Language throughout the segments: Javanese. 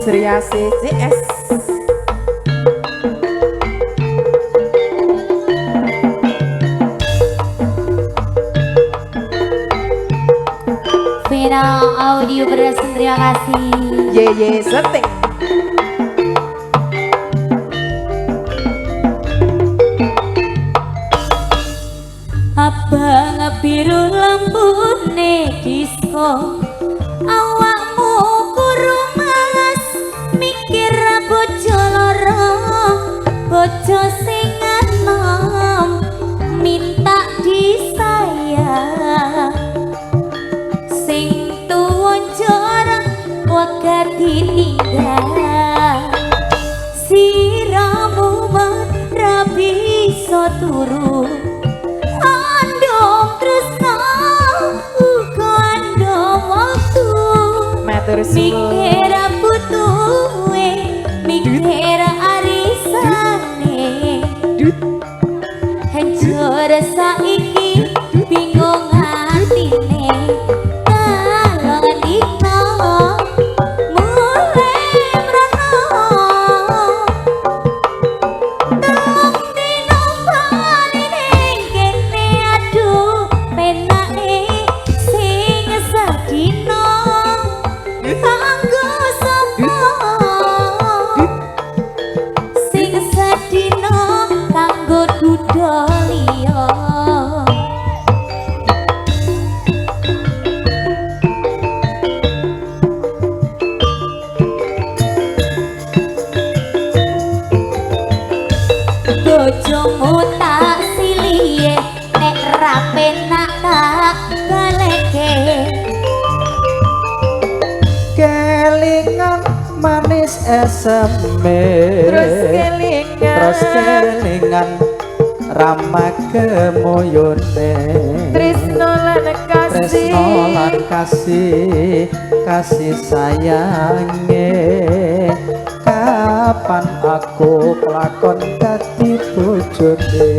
Surya CCS. Vena Audio Production, terima kasih. Ye setting. Abang biru lambune disco, awakmu kuru malas mikir bojo loro, bojo sing anom minta disayang, sing tuwa jorang wega ditinggal, siramu ora bisa turu. Mikir butuhe, mikir arisane, hancur saiki bingung atine, kalau dino mulai mrono, tong dino paline kene aduh penake sing sadino. Kanggo sapa sing sedina kanggo duda liya. Bojomu tak silihe nek ra penak tak baleke. Kelingan manis eseme, terus kelingan rama kemoyone, Tresno lan kasih sayange. Kapan aku kelakon dadi bojone?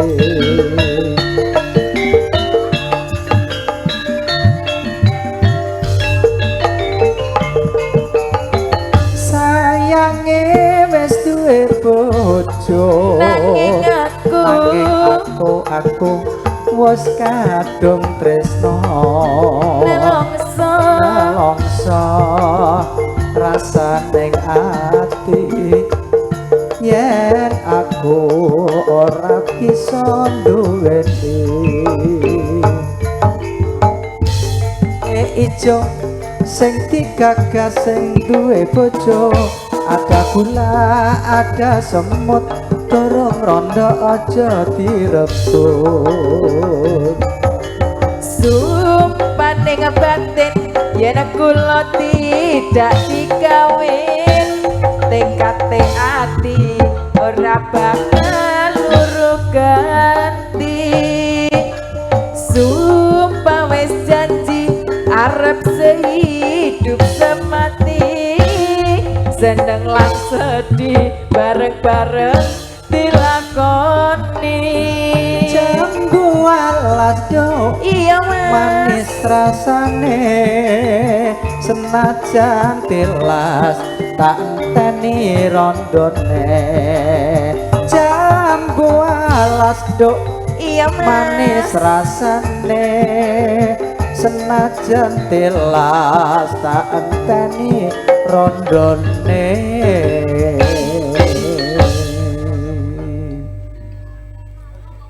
Wes duwe bojo, nanging aku wes kadung tresno, nelongso rasa ning ati yen aku ora bisa duweni. Ijo sing digagas sing duwe bojo, ada gula, ada semut, dorong rondo aja direbut. sumpah ning batin yen kula tidak dikawin, tekate ati ora bakal luru ganti. Sumpah wis janji arep sehidup semati, seneng lan sedih bareng-bareng dilakoni. Jambu alas do Iya manis rasane, senajan tilas tak enteni rondone. Jambu alas do iya manis rasane, senajan tilas tak enteni rondone.